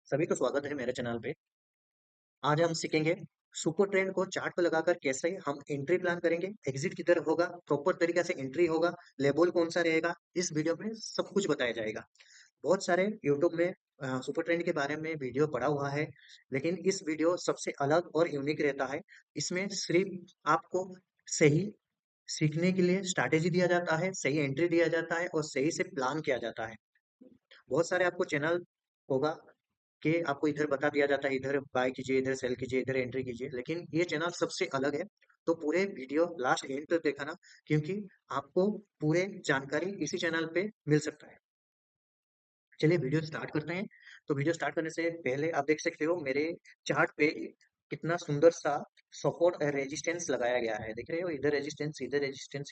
सभी को स्वागत है मेरे चैनल पे। आज हम सीखेंगे सुपर ट्रेंड को चार्ट पे लगाकर कैसे हम एंट्री प्लान करेंगे, एग्जिट किधर होगा, प्रॉपर तरीके से एंट्री होगा, लेबल कौन सा रहेगा। इस वीडियो में सब कुछ बताया जाएगा। बहुत सारे यूट्यूब में सुपर ट्रेंड के बारे में वीडियो पड़ा हुआ है, लेकिन इस वीडियो सबसे अलग और यूनिक रहता है। इसमें सिर्फ आपको सही सीखने के लिए स्ट्रैटेजी दिया जाता है, सही एंट्री दिया जाता है और सही से प्लान किया जाता है। बहुत सारे आपको चैनल होगा कि आपको इधर बता दिया जाता है, इधर बाय कीजिए, इधर सेल कीजिए, इधर एंट्री कीजिए, लेकिन ये चैनल सबसे अलग है। तो पूरे वीडियो लास्ट एंड तक देखा ना, क्योंकि आपको पूरे जानकारी इसी चैनल पे मिल सकता है। चलिए वीडियो स्टार्ट करते हैं। तो वीडियो स्टार्ट करने से पहले आप देख सकते हो मेरे चार्ट पे कितना सुंदर सा सपोर्ट और रेजिस्टेंस लगाया गया है। देख रहे हो, इधर रेजिस्टेंस,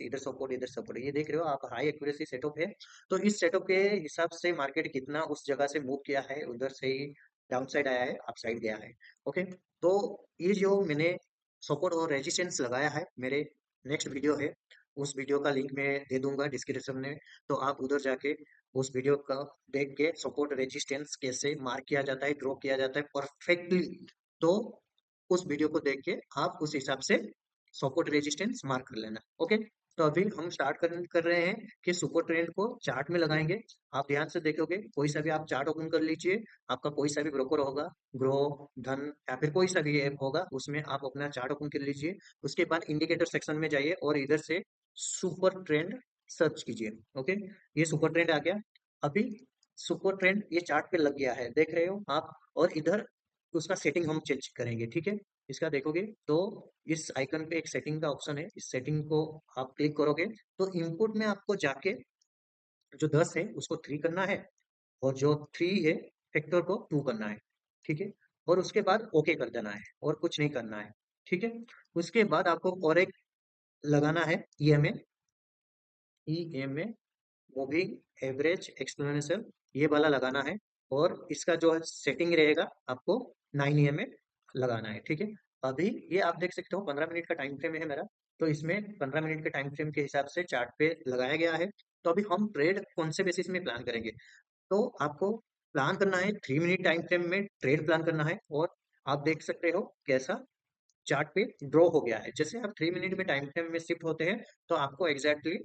इधर सपोर्ट, इधर सपोर्ट। ये देख रहे हो आप, हाई एक्यूरेसी सेटअप है। तो इस सेटअप के हिसाब से मार्केट कितना उस जगह से मूव किया है, उधर से ही डाउन साइड आया है, अप साइड गया है। ओके, तो ये जो मैंने सपोर्ट और रेजिस्टेंस लगाया है, मेरे नेक्स्ट वीडियो है, उस वीडियो का लिंक मैं दे दूंगा डिस्क्रिप्शन में। तो आप उधर जाके उस वीडियो का देख के सपोर्ट रेजिस्टेंस कैसे मार्क किया जाता है, ड्रॉ किया जाता है परफेक्टली। तो उस वीडियो को देख के आप उस हिसाब से सपोर्ट रेजिस्टेंस मार्क कर लेना। ओके, तो अभी हम स्टार्ट कर रहे हैं कि सुपर ट्रेंड को चार्ट में लगाएंगे। आप ध्यान से देखोगे, कोई सा भी आप चार्ट ओपन कर लीजिए। आपका कोई सा भी ब्रोकर होगा, ग्रो, धन या फिर कोई सा भी ऐप होगा, उसमें आप अपना चार्ट ओपन कर लीजिए। उसके बाद इंडिकेटर सेक्शन में जाइए और इधर से सुपर ट्रेंड सर्च कीजिए। ओके, ये सुपर ट्रेंड आ गया। अभी सुपर ट्रेंड ये चार्ट पे लग गया है, देख रहे हो आप। और इधर उसका सेटिंग हम चेंज करेंगे, ठीक है। इसका देखोगे तो इस आइकन पे एक सेटिंग का ऑप्शन है, इस सेटिंग को आप क्लिक करोगे तो इनपुट में आपको जाके जो 10 है उसको 3 करना है, और जो 3 है फैक्टर को 2 करना है, ठीक है। और उसके बाद ओके कर देना है और कुछ नहीं करना है, ठीक है। उसके बाद आपको और एक लगाना है EMA. EMA moving average explanation, ये वाला लगाना है। और इसका जो सेटिंग रहेगा आपको 9 में लगाना है, ठीक है। अभी ये आप देख सकते हो 15 मिनट का टाइम फ्रेम है मेरा। तो इसमें 15 मिनट के टाइम फ्रेम के हिसाब से चार्ट पे लगाया गया है। तो अभी हम ट्रेड कौन से बेसिस में प्लान करेंगे, तो आपको प्लान करना है 3 मिनट टाइम फ्रेम में ट्रेड प्लान करना है। और आप देख सकते हो कैसा चार्ट पे ड्रॉ हो गया है। जैसे आप 3 मिनट में टाइम फ्रेम में शिफ्ट होते हैं, तो आपको एग्जैक्टली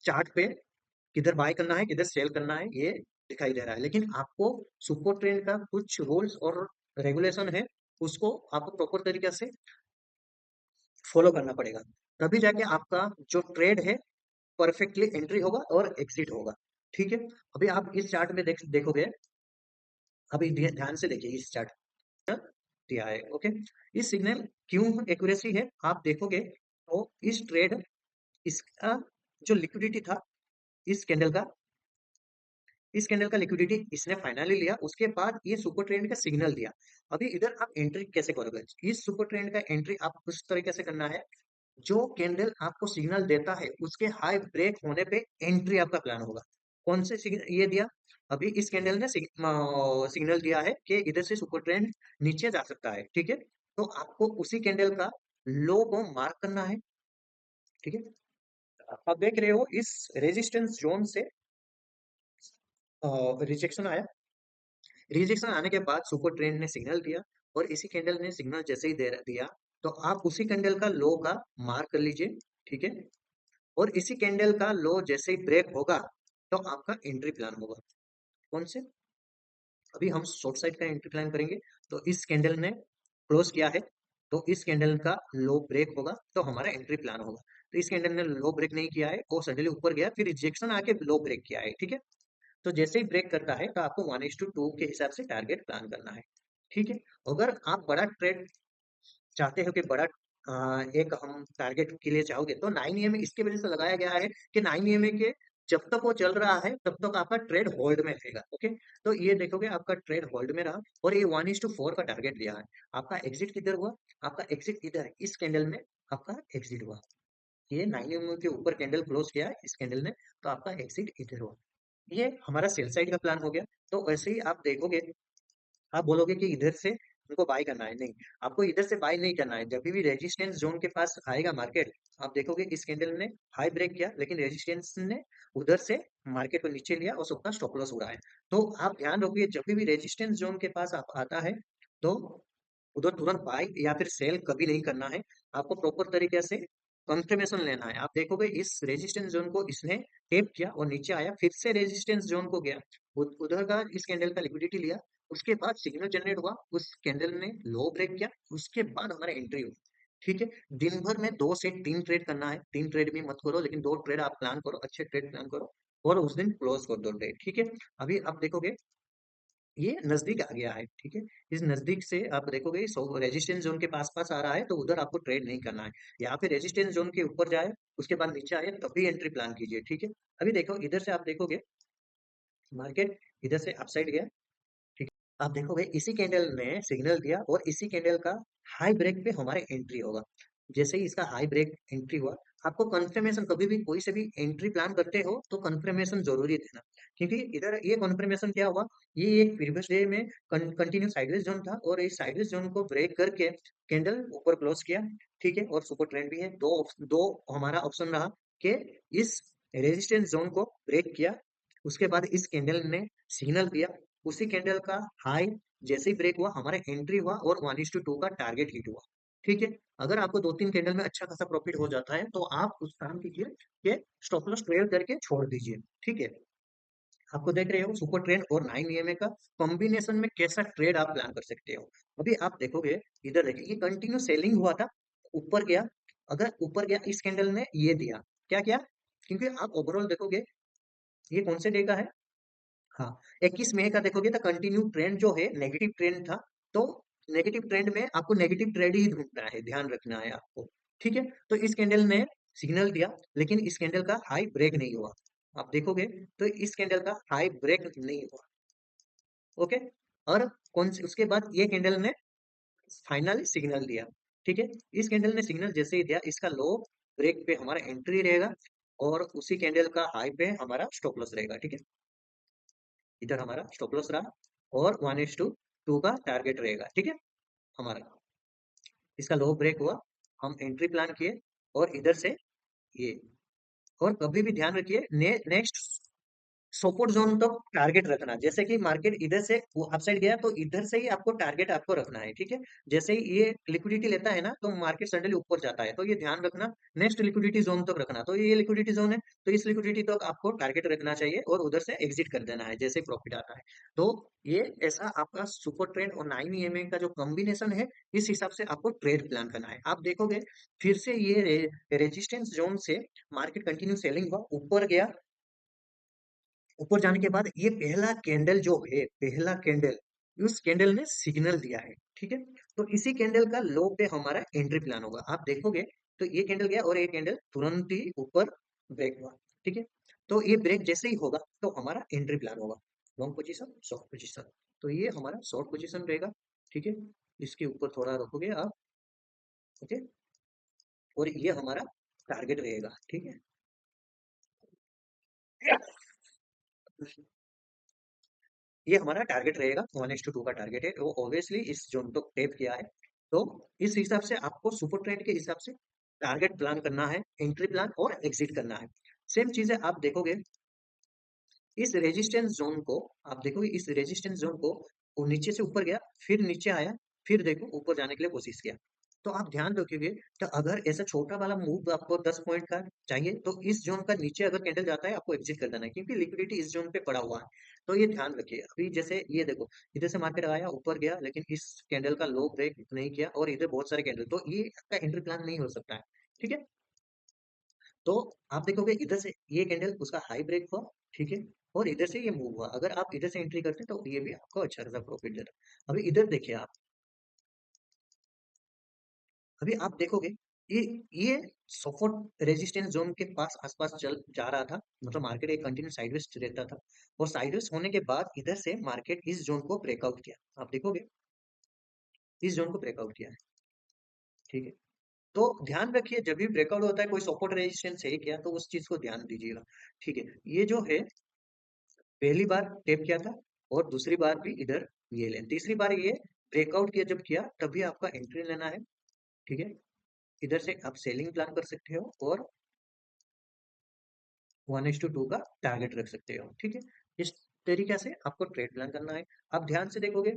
चार्ट पे किधर बाय करना है, किधर सेल करना है, ये दिखाई दे रहा है। लेकिन आपको सुपर ट्रेंड का कुछ रूल्स और रेगुलेशन है, उसको आपको प्रॉपर तरीके से फॉलो करना पड़ेगा। तभी जाके आपका जो ट्रेड है परफेक्टली एंट्री होगा और एग्जिट होगा, ठीक है। अभी आप इस चार्ट में देखोगे, अभी ध्यान से देखिए इस चार्ट दिया है। ओके, इस सिग्नल क्यों एक्यूरेसी है आप देखोगे तो इस ट्रेड, इसका जो लिक्विडिटी था, इस कैंडल का, इस कैंडल का लिक्विडिटी इसने फाइनली लिया, उसके बाद ये सुपर ट्रेंड का सिग्नल दिया। अभी इधर आप एंट्री कैसे करोगे, इस सुपर ट्रेंड का एंट्री आप उस तरीके से करना है, जो कैंडल आपको सिग्नल देता है उसके हाई ब्रेक होने पे एंट्री आपका प्लान होगा। कौन से सिग्नल ये दिया, अभी इस कैंडल ने सिग्नल दिया है कि इधर से सुपर ट्रेंड नीचे जा सकता है, ठीक है। तो आपको उसी कैंडल का लो को मार्क करना है, ठीक है। आप देख रहे हो इस रेजिस्टेंस जोन से रिजेक्शन आया। रिजेक्शन आने के बाद सुपर ट्रेंड ने सिग्नल दिया, और इसी कैंडल ने सिग्नल जैसे ही दिया, तो आप उसी कैंडल का लो का मार्क कर लीजिए, ठीक है। और इसी कैंडल का लो जैसे ही ब्रेक होगा, तो आपका एंट्री प्लान होगा। कौन से, अभी हम शॉर्ट साइड का एंट्री प्लान करेंगे। तो इस कैंडल ने क्लोज किया है, तो इस कैंडल का लो ब्रेक होगा तो हमारा एंट्री प्लान होगा। तो इस कैंडल ने लो ब्रेक नहीं किया है, वो सडनली ऊपर गया, फिर रिजेक्शन आके लो ब्रेक किया है, ठीक है। तो जैसे ही ब्रेक करता है तो आपको 1:2 के हिसाब से टारगेट प्लान करना है, ठीक है। अगर आप बड़ा ट्रेड चाहते हो कि बड़ा एक हम टारगेट के लिए चाहोगे, तो 9 इसके वजह से लगाया गया है कि 9 के जब तक वो चल रहा है तब तक आपका ट्रेड होल्ड में रहेगा। ओके, तो ये देखोगे आपका ट्रेड होल्ड में रहा, और ये 1:4 का टारगेट दिया है। आपका एग्जिट किधर हुआ, आपका एग्जिट इधर है, इस कैंडल में आपका एग्जिट हुआ। ये 9 के ऊपर कैंडल क्लोज किया है इस कैंडल ने, तो आपका एग्जिट इधर हुआ। ये हमारा सेल साइड का प्लान हो गया। तो वैसे ही आप देखोगे, आप बोलोगे कि इधर से उनको बाय करना है, नहीं, आपको इधर से बाय नहीं करना है। जब भी रेजिस्टेंस जोन के पास आएगा मार्केट, आप देखोगे इस कैंडल ने हाई ब्रेक किया, लेकिन रेजिस्टेंस ने उधर से मार्केट को नीचे लिया और सबका स्टॉप लॉस उड़ा है। तो आप ध्यान रखिए, जब भी रेजिस्टेंस जोन के पास आप आता है तो उधर तुरंत बाय या फिर सेल कभी नहीं करना है। आपको प्रॉपर तरीके से कंफर्मेशन लेना है। आप देखोगे इस रेजिस्टेंस जोन को इसने टेप किया और नीचे आया, फिर से रेजिस्टेंस जोन को गया, उधर का इस कैंडल का लिक्विडिटी लिया, उसके बाद सिग्नल जनरेट हुआ, उस कैंडल ने लो ब्रेक किया, उसके बाद हमारा एंट्री हुई। ठीक है, दिन भर में 2 से 3 ट्रेड करना है, 3 ट्रेड भी मत करो, लेकिन 2 ट्रेड आप प्लान करो, अच्छे ट्रेड प्लान करो और उस दिन क्लोज कर दो ट्रेड। ठीक है, अभी आप देखोगे ये नजदीक आ गया है। ठीक है, इस नजदीक से आप देखोगे रेजिस्टेंस जोन के पास पास आ रहा है, तो उधर आपको ट्रेड नहीं करना है। यहाँ पे रेजिस्टेंस जोन के ऊपर जाए, उसके बाद नीचे आए, तभी एंट्री प्लान कीजिए। ठीक है, अभी देखो इधर से आप देखोगे मार्केट इधर से अपसाइड गया। ठीक है, आप देखोगे इसी कैंडल ने सिग्नल दिया और इसी कैंडल का हाई ब्रेक पे हमारे एंट्री होगा। जैसे ही इसका हाई ब्रेक एंट्री हुआ, आपको कंफर्मेशन, कभी भी कोई से भी एंट्री प्लान करते हो तो कंफर्मेशन जरूरी देना, क्योंकि इधर ये कंफर्मेशन क्या हुआ, ये एक प्रीवियस डे में कंटिन्यू साइडवेज जोन था और इस साइडवेज जोन को ब्रेक करके कैंडल ऊपर क्लोज किया। ठीक है, और सुपर ट्रेंड भी है, दो हमारा ऑप्शन रहा कि इस रेजिस्टेंस जोन को ब्रेक किया, उसके बाद इस कैंडल ने सिग्नल दिया, उसी कैंडल का हाई जैसे ही ब्रेक हुआ हमारा एंट्री हुआ और 1:2 का टारगेट हिट हुआ। ठीक है, अगर आपको 2-3 कैंडल में अच्छा खासा प्रॉफिट हो जाता है तो आप उस काम कीजिए कि स्टॉप लॉस ट्रेल करके छोड़ दीजिए। ठीक है, आपको देख रहे हो सुपर ट्रेंड और 9 EMA का कॉम्बिनेशन में कैसा ट्रेड आप प्लान कर सकते हो। अभी आप देखोगे, इधर देखिए ये कंटिन्यू सेलिंग हुआ था, ऊपर गया, अगर ऊपर गया इस कैंडल ने ये दिया, क्या किया, क्योंकि आप ओवरऑल देखोगे ये कौन से डे का है, हाँ, 21 मई का देखोगे तो कंटिन्यू ट्रेंड जो है नेगेटिव ट्रेंड था। तो नेगेटिव ट्रेंड में आपको नेगेटिव ट्रेंड ही ढूंढना है, ध्यान रखना है आपको। ठीक है, तो इस कैंडल ने सिग्नल दिया, लेकिन इस कैंडल का हाई ब्रेक नहीं हुआ। आप देखोगे तो इस कैंडल का हाई ब्रेक नहीं हुआ। ओके, और कौन से उसके बाद ये कैंडल ने फाइनली सिग्नल दिया। ठीक है, इस कैंडल ने सिग्नल जैसे ही दिया, इसका लो ब्रेक पे हमारा एंट्री रहेगा और उसी कैंडल का हाई पे हमारा स्टॉप लॉस रहेगा। ठीक है, इधर हमारा स्टॉप लॉस रहा और 1:2 का टारगेट रहेगा। ठीक है, हमारा इसका लो ब्रेक हुआ, हम एंट्री प्लान किए और इधर से ये, और कभी भी ध्यान रखिए नेक्स्ट सपोर्ट जोन तक टारगेट रखना। जैसे कि मार्केट इधर से अपसाइड गया तो इधर से ही आपको टारगेट आपको रखना है। ठीक है, जैसे ही ये लिक्विडिटी लेता है ना तो मार्केट सडनली ऊपर जाता है, तो ये ध्यान रखना, नेक्स्ट लिक्विडिटी जोन तक रखना। तो ये लिक्विडिटी जोन है, तो इस लिक्विडिटी तक आपको टारगेट रखना चाहिए और उधर से एग्जिट कर देना है जैसे प्रॉफिट आता है। तो ये ऐसा आपका सुपर ट्रेंड और 9 EMA का जो कॉम्बिनेशन है, इस हिसाब से आपको ट्रेड प्लान करना है। आप देखोगे फिर से ये रेजिस्टेंस जोन से मार्केट कंटिन्यू सेलिंग हुआ, ऊपर गया, ऊपर जाने के बाद ये पहला कैंडल जो है, पहला कैंडल, उस कैंडल ने सिग्नल दिया है। ठीक है, तो इसी कैंडल का लो पे हमारा एंट्री प्लान होगा। आप देखोगे तो ये कैंडल गया और ये कैंडल तुरंत ही ऊपर ब्रेक हुआ। ठीक है, तो ये ब्रेक जैसे ही होगा तो हमारा एंट्री प्लान होगा, लॉन्ग पोजीशन, शॉर्ट पोजीशन। तो ये हमारा शॉर्ट पोजीशन रहेगा। ठीक है, इसके ऊपर थोड़ा रखोगे आप। ओके, और ये हमारा टारगेट रहेगा। ठीक है, ये हमारा टारगेट रहेगा, 1:2 का टारगेट है, वो ऑब्वियसली इस जोन को टेप किया है। तो इस हिसाब से आपको सुपर ट्रेड के हिसाब से टारगेट प्लान करना है, एंट्री प्लान और एग्जिट करना है। सेम चीज है, आप देखोगे इस रेजिस्टेंस जोन को, आप देखोगे इस रेजिस्टेंस जोन को, वो नीचे से ऊपर गया, फिर नीचे आया, फिर देखो ऊपर जाने के लिए कोशिश किया। तो आप ध्यान रखोगे, तो अगर ऐसा छोटा वाला मूव आपको 10 पॉइंट का चाहिए तो इस जोन का नीचे अगर कैंडल जाता है आपको एग्जिट कर देना है, क्योंकि लिक्विडिटी इस जोन पे पड़ा हुआ है। तो ये ध्यान रखिए, अभी जैसे ये देखो इधर से मार्केट आया, ऊपर गया, लेकिन इस कैंडल का लो ब्रेक नहीं किया और इधर बहुत सारे कैंडल, तो ये आपका एंट्री प्लान नहीं हो सकता है। ठीक है, तो आप देखोगे इधर से ये कैंडल उसका हाई ब्रेक हुआ। ठीक है, और इधर से ये मूव हुआ, अगर आप इधर से एंट्री करते तो ये भी आपको अच्छा खासा प्रॉफिट देता। अभी इधर देखिए आप, अभी आप देखोगे ये ये सपोर्ट रेजिस्टेंस जोन के पास आसपास चल जा रहा था, मतलब मार्केट एक कंटिन्यू साइडवेज रहता था, और साइडवेज होने के बाद इधर से मार्केट इस जोन को ब्रेकआउट किया। आप देखोगे इस जोन को ब्रेकआउट किया है। ठीक है, तो ध्यान रखिए जब भी ब्रेकआउट होता है कोई सपोर्ट रेजिस्टेंस है क्या, तो उस चीज को ध्यान दीजिएगा। ठीक है, ये जो है पहली बार टेप किया था और दूसरी बार भी इधर ये ले, तीसरी बार ये ब्रेकआउट किया, जब किया तभी आपका एंट्री लेना है। ठीक है, इधर से आप सेलिंग प्लान कर सकते हो और 1:2 का टारगेट रख सकते हो, ठीक है। इस तरीके से आपको ट्रेड प्लान करना है। आप ध्यान से देखोगे,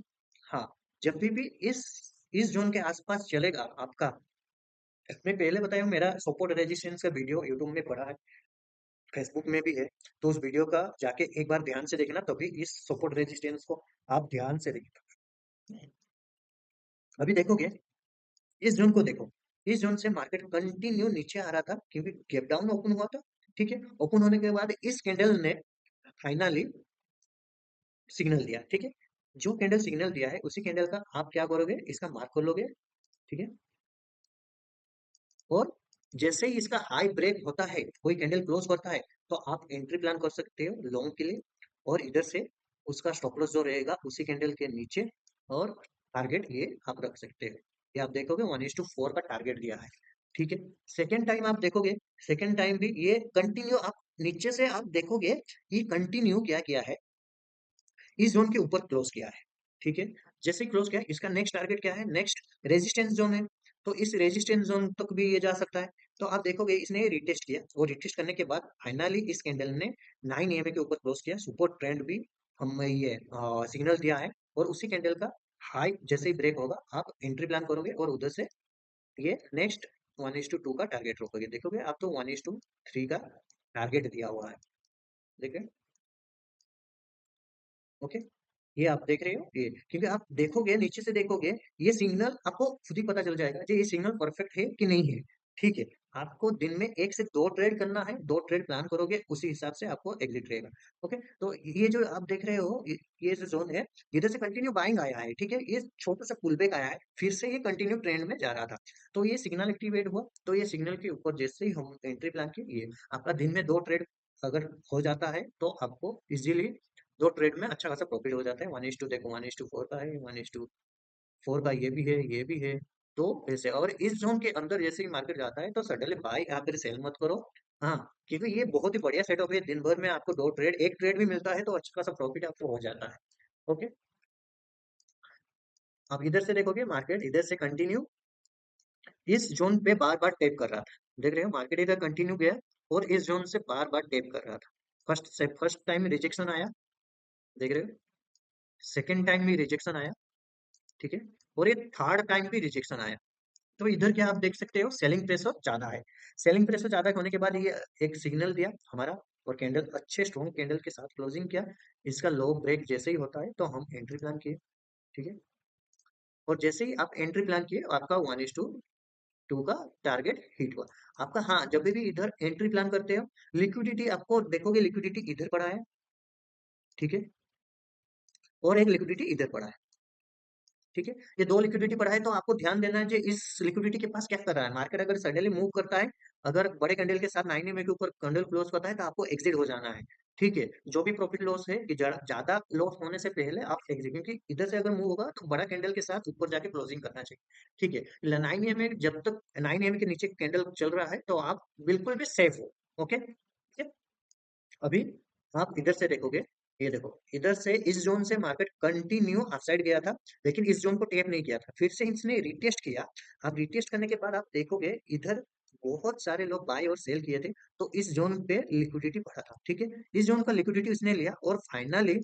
हाँ, जब भी इस जोन के आसपास चलेगा आपका, मैं पहले बताया हूँ, मेरा सपोर्ट रेजिस्टेंस का वीडियो यूट्यूब में पड़ा है, फेसबुक में भी है, तो उस वीडियो का जाके एक बार ध्यान से देखना, तभी इस सपोर्ट रेजिस्टेंस को आप ध्यान से देखना। अभी देखोगे, इस जोन को देखो, इस जोन से मार्केट कंटिन्यू नीचे आ रहा था क्योंकि गैप डाउन ओपन हुआ था, ठीक है। ओपन होने के बाद इस कैंडल ने फाइनली सिग्नल दिया, ठीक है। जो कैंडल सिग्नल दिया है उसी कैंडल का आप क्या करोगे, इसका मार्क कर लोगे, ठीक है। और जैसे ही इसका हाई ब्रेक होता है, कोई कैंडल क्लोज करता है, तो आप एंट्री प्लान कर सकते हो लॉन्ग के लिए। और इधर से उसका स्टॉप लॉस जो रहेगा उसी कैंडल के नीचे, और टारगेट ये आप रख सकते हो। ये आप देखोगे 1:4 का टारगेट दिया है, ठीक है। सेकेंड टाइम आप देखोगे, सेकेंड टाइम भी ये कंटिन्यू, आप नीचे से आप देखोगे, ये कंटिन्यू क्या किया है, इस जोन के ऊपर क्लोज किया है, ठीक है। जैसे ही क्लोज किया है, इसका नेक्स्ट टारगेट क्या है, नेक्स्ट रेजिस्टेंस जोन है, तो इस रेजिस्टेंस जोन तक भी ये जा सकता है। तो आप देखोगे इसने रिटेस्ट किया, और रिटेस्ट करने के बाद फाइनली इस कैंडल ने 9 EMA के ऊपर क्लोज किया, सुपर ट्रेंड भी हम ये सिग्नल दिया है। और उसी कैंडल का हाई जैसे ही ब्रेक होगा, आप एंट्री प्लान करोगे और उधर से ये नेक्स्ट 1:2 का टारगेट रोकोगे। देखोगे आप तो 1:3 का टारगेट दिया हुआ है, देखिए, ओके। ये आप देख रहे हो, ये क्योंकि आप देखोगे, नीचे से देखोगे, ये सिग्नल आपको खुद ही पता चल जाएगा कि ये सिग्नल परफेक्ट है कि नहीं है, ठीक है। आपको दिन में एक से दो ट्रेड करना है, दो ट्रेड प्लान करोगे, उसी हिसाब से आपको एग्जिट रहेगा, ओके। तो ये जो आप देख रहे हो, ये जो जोन है, इधर से कंटिन्यू बाइंग आया है, ठीक है। ये छोटा सा पुल बैक आया है, फिर से ये कंटिन्यू ट्रेंड में जा रहा था, तो ये सिग्नल एक्टिवेट हुआ, तो ये सिग्नल के ऊपर जैसे ही हम एंट्री प्लान की, ये आपका दिन में दो ट्रेड अगर हो जाता है, तो आपको इजीली दो ट्रेड में अच्छा खासा प्रॉफिट हो जाता है। 1:2 देखो, 1:4 का है, 1:4 का ये भी है, ये भी है। तो ऐसे, और इस जोन के अंदर जैसे ही मार्केट जाता है, तो सडनली बाय या फिर सेल मत करो, हाँ, क्योंकि ये बहुत ही बढ़िया सेटअप है। दिन भर में आपको दो ट्रेड, एक ट्रेड भी मिलता है तो अच्छा खासा प्रॉफिट आपको हो जाता है, ओके। आप इधर से देखोगे, मार्केट इधर से कंटिन्यू इस जोन पे बार बार टैप कर रहा था, देख रहे हो, मार्केट इधर कंटिन्यू गया और इस जोन से बार बार टैप कर रहा था। फर्स्ट टाइम रिजेक्शन आया, देख रहे हो, सेकेंड टाइम भी रिजेक्शन आया, ठीक है। और ये थर्ड टाइम भी रिजेक्शन आया। तो इधर क्या आप देख सकते हो, सेलिंग प्रेशर ज्यादा है। सेलिंग प्रेशर ज्यादा होने के बाद ये एक सिग्नल दिया हमारा, और कैंडल अच्छे स्ट्रॉन्ग कैंडल के साथ क्लोजिंग किया। इसका लो ब्रेक जैसे ही होता है, तो हम एंट्री प्लान किए, ठीक है। और जैसे ही आप एंट्री प्लान किए, आपका 1:2 का टारगेट हिट हुआ आपका। हाँ, जब भी इधर एंट्री प्लान करते हो, लिक्विडिटी आपको देखोगे, लिक्विडिटी इधर पड़ा है, ठीक है। और एक लिक्विडिटी इधर पड़ा है, ठीक है। ये दो लिक्विडिटी पड़ा है, तो आपको ध्यान देना है कि इस लिक्विडिटी के पास क्या कर रहा है मार्केट। अगर सडनली मूव करता है, अगर बड़े कैंडल के साथ 9 EMA के ऊपर कैंडल क्लोज करता है, तो आपको एग्जिट हो जाना है, ठीक है। जो भी प्रॉफिट लॉस है, कि ज्यादा लॉस होने से पहले आप एग्जिट, क्योंकि इधर से अगर मूव होगा तो बड़ा कैंडल के साथ ऊपर जाके क्लोजिंग करना चाहिए, ठीक है। 9 EMA, जब तक 9 EMA के नीचे कैंडल चल रहा है, तो आप बिल्कुल भी सेफ हो, ओके, ठीक है। अभी आप इधर से देखोगे, ये देखो, इधर से इस जोन से मार्केट कंटिन्यू अपसाइड गया था, लेकिन इस जोन को टेप नहीं किया था, फिर से इसने रिटेस्ट किया। अब रिटेस्ट करने के बाद आप देखोगे, इधर बहुत सारे लोग बाय और सेल किए थे, तो इस जोन पे लिक्विडिटी बढ़ा था, ठीक है। इस जोन का लिक्विडिटी इसने लिया, और फाइनली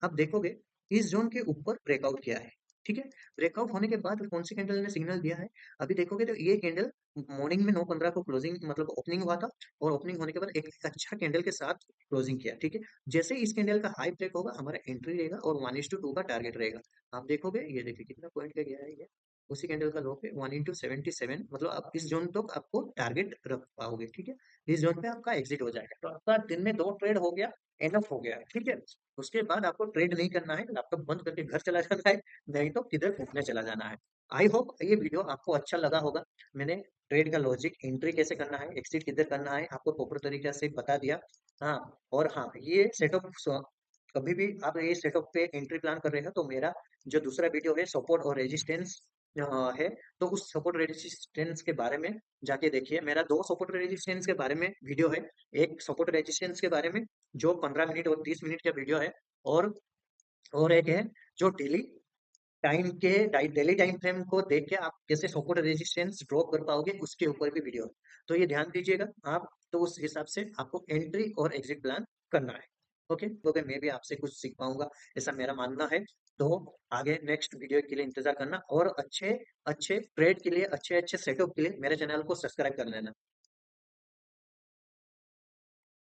आप देखोगे, इस जोन के ऊपर ब्रेकआउट किया है, ठीक है। ब्रेकआउट होने के बाद कौन सी कैंडल ने सिग्नल दिया है, अभी देखोगे तो ये कैंडल मॉर्निंग में 9:15 को क्लोजिंग, मतलब ओपनिंग हुआ था, और ओपनिंग होने के बाद एक अच्छा कैंडल के साथ क्लोजिंग किया, ठीक है। जैसे ही इस कैंडल का हाई ब्रेक होगा, हमारा एंट्री रहेगा और 1:2 का टारगेट रहेगा। आप देखोगे, ये देखिए कितना पॉइंट का गया है ये, उसी कैंडल का लो पे 1:77, मतलब आप इस जोन तक आपको टारगेट रख पाओगे, ठीक है। इस जोन पे आपका एग्जिट हो जाएगा, तो आपका दिन में दो ट्रेड हो गया, एनफ हो गया, ठीक है। उसके बाद आपको ट्रेड नहीं करना है, लैपटॉप बंद करके घर चला जाना है, नहीं तो किधर घूमने चला जाना है। आई होप ये वीडियो आपको अच्छा लगा होगा। मैंने ट्रेड का लॉजिक, एंट्री कैसे करना है, एक्सिट किधर करना है, आपको प्रॉपर तरीके से बता दिया। हाँ, और हाँ, ये सेटअप, कभी भी आप ये सेटअप पे एंट्री प्लान कर रहे हो, तो मेरा जो दूसरा वीडियो है, सपोर्ट और रेजिस्टेंस है, तो उस सपोर्ट रेजिस्टेंस के बारे में जाके देखिए। मेरा दो सपोर्ट रेजिस्टेंस के बारे में वीडियो है, एक सपोर्ट रेजिस्टेंस के बारे में जो 15 मिनट और 30 मिनट का वीडियो है, और एक है जो डेली टाइम के डेली टाइम फ्रेम को देख के आप कैसे सपोर्ट रेजिस्टेंस ड्रॉ कर पाओगे उसके ऊपर भी वीडियो है। तो ये ध्यान दीजिएगा आप, तो उस हिसाब से आपको एंट्री और एग्जिट प्लान करना है। ओके, तो अगर मैं भी आपसे कुछ सीख पाऊंगा ऐसा मेरा मानना है। तो आगे नेक्स्ट वीडियो के लिए इंतजार करना, और अच्छे अच्छे ट्रेड के लिए, अच्छे अच्छे सेटअप के लिए मेरे चैनल को सब्सक्राइब कर लेना।